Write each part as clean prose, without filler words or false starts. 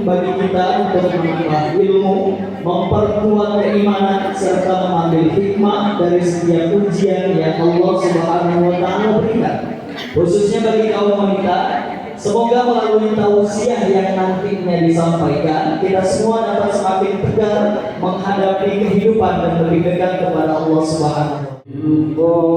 bagi kita untuk menambah ilmu, memperkuat keimanan, serta mengambil hikmah dari setiap ujian yang Allah Subhanahu wa Ta'ala berikan. Khususnya bagi kaum wanita, semoga melalui tausiah yang nantinya disampaikan, kita semua dapat semakin tegar menghadapi kehidupan dan lebih dekat kepada Allah Subhanahu wa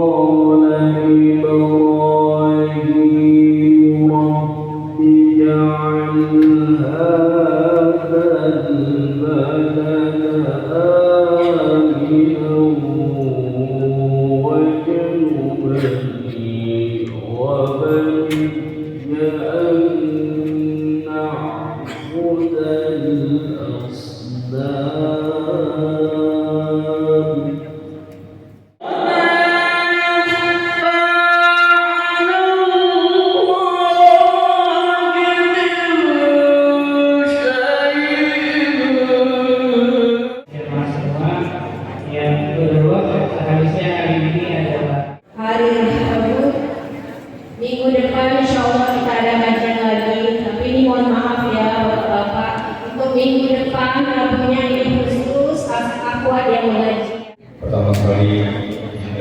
Minggu depan insya Allah kita ada kajian lagi. Tapi ini mohon maaf ya Bapak-Bapak, untuk minggu depan Rabunya ini khusus aku ada yang mengaji. Pertama sekali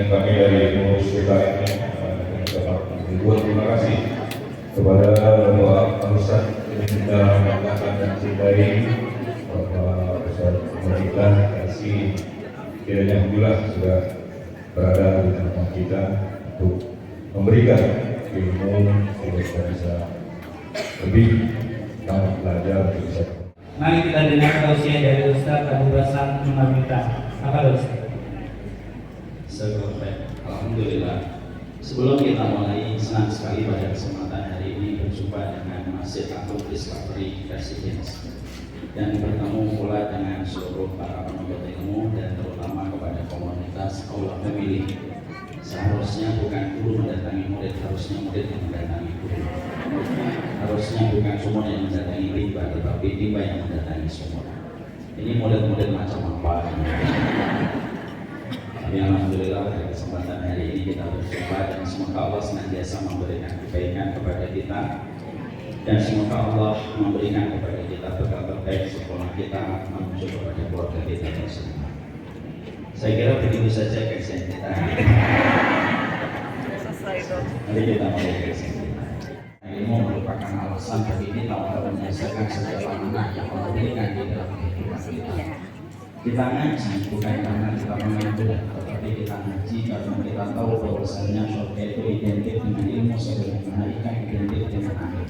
kami dari pengurus kita ini terima kasih kepada Bapak Ustaz yang kita banggakan dan cintai, Bapak Ustaz kita kasih kiranya alhamdulillah sudah berada di tengah kita untuk memberikan ilmu sehingga kita bisa lebih banyak belajar bisa. Mari kita dengar tausiah dari Ustaz Abu Hasan Muhammad. Apa Ustaz? Alhamdulillah. Sebelum kita mulai, senang sekali pada kesempatan hari ini berjumpa dengan Masjid Agung Discovery Residence dan bertemu pula dengan seluruh para penuntut ilmu dan terutama kepada komunitas Aula Family. Seharusnya bukan guru mendatangi murid, harusnya murid yang mendatangi guru. Harusnya bukan sumur yang mendatangi timba, tetapi timba yang mendatangi sumur. Ini murid-murid macam apa? Tapi alhamdulillah pada kesempatan hari ini kita berjumpa dan semoga Allah senantiasa memberikan kebaikan kepada kita dan semoga Allah memberikan kepada kita bekal terbaik sekolah kita menuju kepada keluarga kita bersama. Saya kira begitu saja kajian kita. Mari kita mulai kajian kita. Ilmu merupakan alasan bagi kita untuk menyelesaikan segala amanah yang Allah berikan di dalam kehidupan kita. Kita ngaji bukan karena kita mengajar, tetapi kita ngaji karena kita tahu bahwasanya surga itu identik dengan ilmu sebagaimana ikan identik dengan air.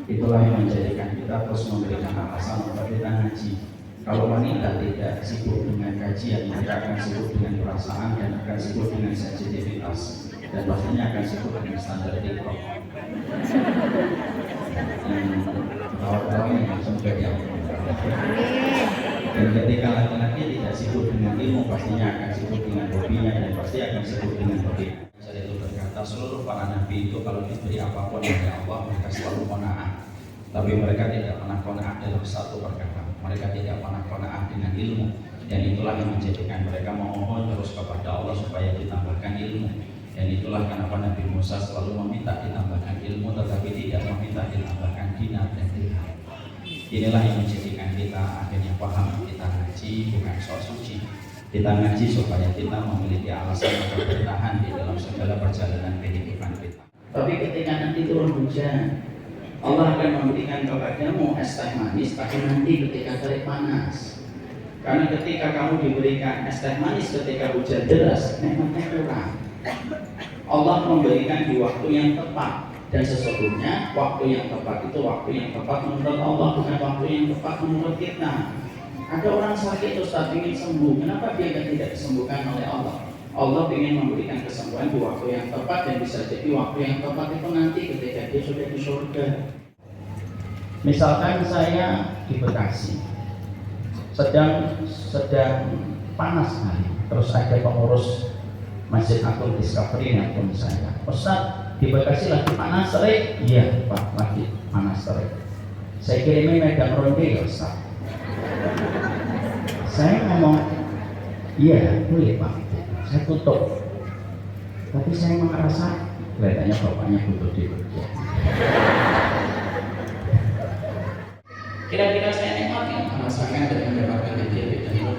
Itulah yang menjadikan kita terus memberikan alasan untuk kita ngaji. Kalau wanita tidak sibuk dengan kajian, mereka akan sibuk dengan perasaan dan akan sibuk dengan sensitivitas dan pastinya akan sibuk dengan standar TikTok. Tahu-tahu yang semoga yang dan ketika laki-laki tidak sibuk dengan ilmu, pastinya akan sibuk dengan hobinya dan pasti akan sibuk dengan hobi. Jadi itu berkata seluruh para nabi itu kalau diberi apapun oleh Allah mereka selalu qanaah, tapi mereka tidak pernah qanaah dalam satu perkara. Mereka tidak pernah qanaah dengan ilmu, dan itulah yang menjadikan mereka memohon terus kepada Allah supaya ditambahkan ilmu. Dan itulah kenapa Nabi Musa selalu meminta ditambahkan ilmu, tetapi tidak meminta ditambahkan dinar dan dirham. Inilah yang menjadikan kita akhirnya paham, kita ngaji bukan sok suci. Kita ngaji supaya kita memiliki alasan untuk bertahan di dalam segala perjalanan kehidupan kita. Tapi ketika nanti turun hujan, Allah akan memberikan kepadamu es teh manis, tapi nanti ketika terik panas. Karena ketika kamu diberikan es teh manis ketika hujan deras, nikmatnya kurang. Allah memberikan di waktu yang tepat, dan sesungguhnya waktu yang tepat itu waktu yang tepat menurut Allah, bukan waktu yang tepat menurut kita. Ada orang sakit Ustaz ingin sembuh, kenapa dia tidak disembuhkan oleh Allah? Allah ingin memberikan kesembuhan di waktu yang tepat, dan bisa jadi waktu yang tepat itu nanti ketika dia sudah di surga. Misalkan saya di Bekasi, sedang panas sekali, terus ada pengurus Masjid Agung Discovery nelpon saya, Ustaz di Bekasi lagi panas terik. Iya Pak, lagi panas terik. Saya kirimin medan ronde ya Ustaz. Saya ngomong, iya boleh Pak, saya tutup. Tapi saya merasa kelihatannya bapaknya butuh dikerja. Kira-kira saya nikmat yang merasakan dan mendapatkan hadiah dan nikmat.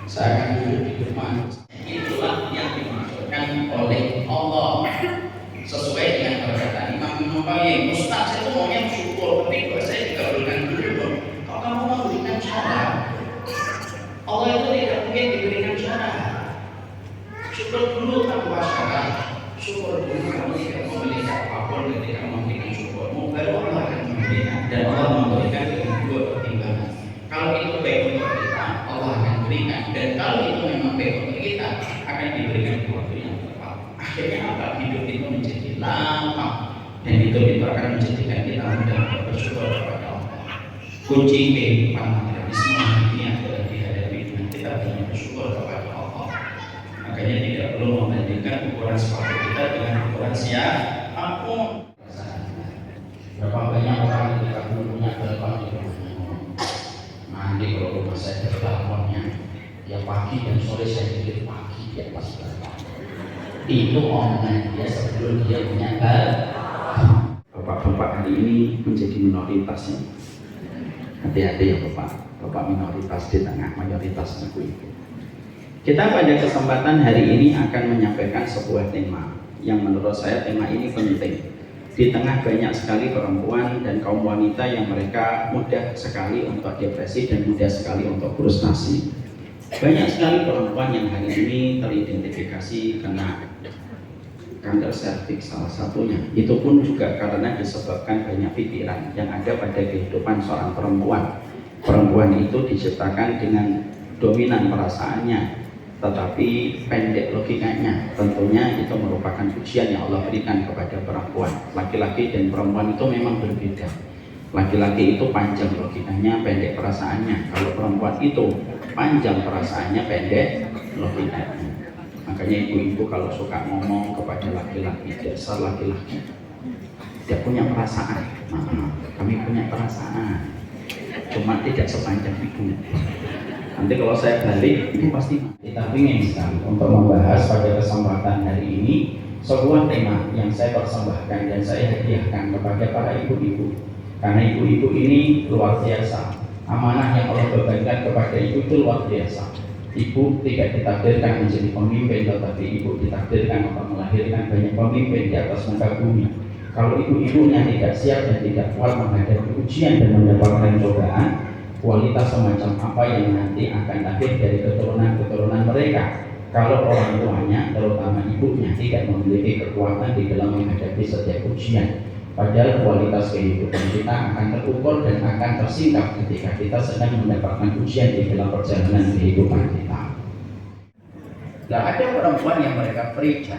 Saya akan hidup manis. Itulah yang dimaksudkan oleh Allah sesuai dengan perkataan Imam Nawawi. Ustaz itu maunya syukur, tapi kalau saya dikabulkan dulu. Kalau kamu mau berikan syarat, Allah itu tidak mungkin diberikan syarat. Syukur dulu tanpa syarat. Syukur dulu kamu tidak memiliki apapun ketika memberikan syukurmu, baru Allah akan memberikan. Dan Allah memberikan dengan dua pertimbangan. Kalau itu baik untuk kita, Allah akan berikan. Dan kalau itu memang baik untuk kita, akan diberikan di waktu yang tepat. Akhirnya apa? Hidup itu menjadi lama, dan hidup itu akan menjadikan kita mudah bersyukur kepada Allah. Kunci kehidupan materialisme dunia adalah dihadapi dengan kita banyak bersyukur kepada Allah. Makanya tidak perlu membandingkan ukuran sepatu kita dengan ukuran siapapun. Berapa banyak orang ketika punya telepon itu mandi kalau rumah saya ada teleponnya, ya pagi dan sore saya tidur pagi dia pasti telepon. Itu omongan dia sebelum dia punya Bapak-bapak hari ini menjadi minoritas ya. Hati-hati ya Bapak minoritas di tengah mayoritas ibu-ibu. Kita pada kesempatan hari ini akan menyampaikan sebuah tema yang menurut saya tema ini penting. Di tengah banyak sekali perempuan dan kaum wanita yang mereka mudah sekali untuk depresi dan mudah sekali untuk frustasi. Banyak sekali perempuan yang hari ini teridentifikasi kena kanker serviks salah satunya. Itu pun juga karena disebabkan banyak pikiran yang ada pada kehidupan seorang perempuan. Perempuan itu diciptakan dengan dominan perasaannya, tetapi pendek logikanya. Tentunya itu merupakan ujian yang Allah berikan kepada perempuan. Laki-laki dan perempuan itu memang berbeda. Laki-laki itu panjang logikanya, pendek perasaannya. Kalau perempuan itu panjang perasaannya, pendek logikanya. Makanya ibu-ibu kalau suka ngomong kepada laki-laki, dasar laki-laki tidak punya perasaan. Kami punya perasaan, cuma tidak sepanjang ibu. Nanti kalau saya balik, itu pasti kita ingin sekali untuk membahas pada kesempatan hari ini sebuah tema yang saya persembahkan dan saya hadiahkan kepada para ibu-ibu. Karena ibu-ibu ini luar biasa. Amanah yang Allah bebankan kepada ibu itu luar biasa. Ibu tidak ditakdirkan menjadi pemimpin, tetapi ibu ditakdirkan untuk melahirkan banyak pemimpin di atas muka bumi. Kalau ibu-ibunya tidak siap dan tidak kuat menghadapi ujian dan mendapatkan cobaan, kualitas semacam apa yang nanti akan lahir dari keturunan-keturunan mereka kalau orang tuanya, terutama ibunya, tidak memiliki kekuatan di dalam menghadapi setiap ujian. Padahal kualitas kehidupan kita akan terukur dan akan tersingkap ketika kita sedang mendapatkan ujian di dalam perjalanan kehidupan kita. Nah, ada perempuan yang mereka periksa,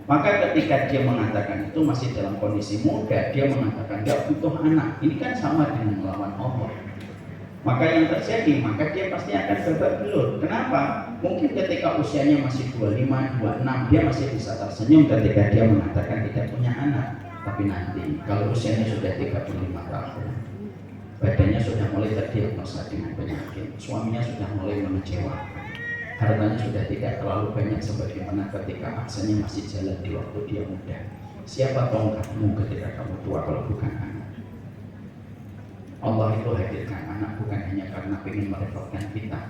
maka ketika dia mengatakan itu masih dalam kondisi muda, dia mengatakan dia butuh anak. Ini kan sama dengan melawan Allah. Maka yang terjadi, maka dia pasti akan babak belur. Kenapa? Mungkin ketika usianya masih 25, 26, dia masih bisa tersenyum ketika dia mengatakan tidak punya anak. Tapi nanti kalau usianya sudah 35 tahun, badannya sudah mulai terdiagnosa dengan penyakit, suaminya sudah mulai mengecewakan, hartanya sudah tidak terlalu banyak sebagaimana ketika aksenya masih jalan di waktu dia muda. Siapa tongkatmu ketika kamu tua kalau bukan anak? Allah itu hadirkan anak bukan hanya karena ingin merepotkan kita,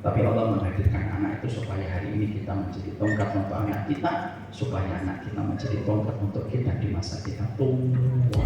tapi Allah menghadirkan anak itu supaya hari ini kita menjadi tongkat untuk anak kita, supaya anak kita menjadi tongkat untuk kita di masa kita tua.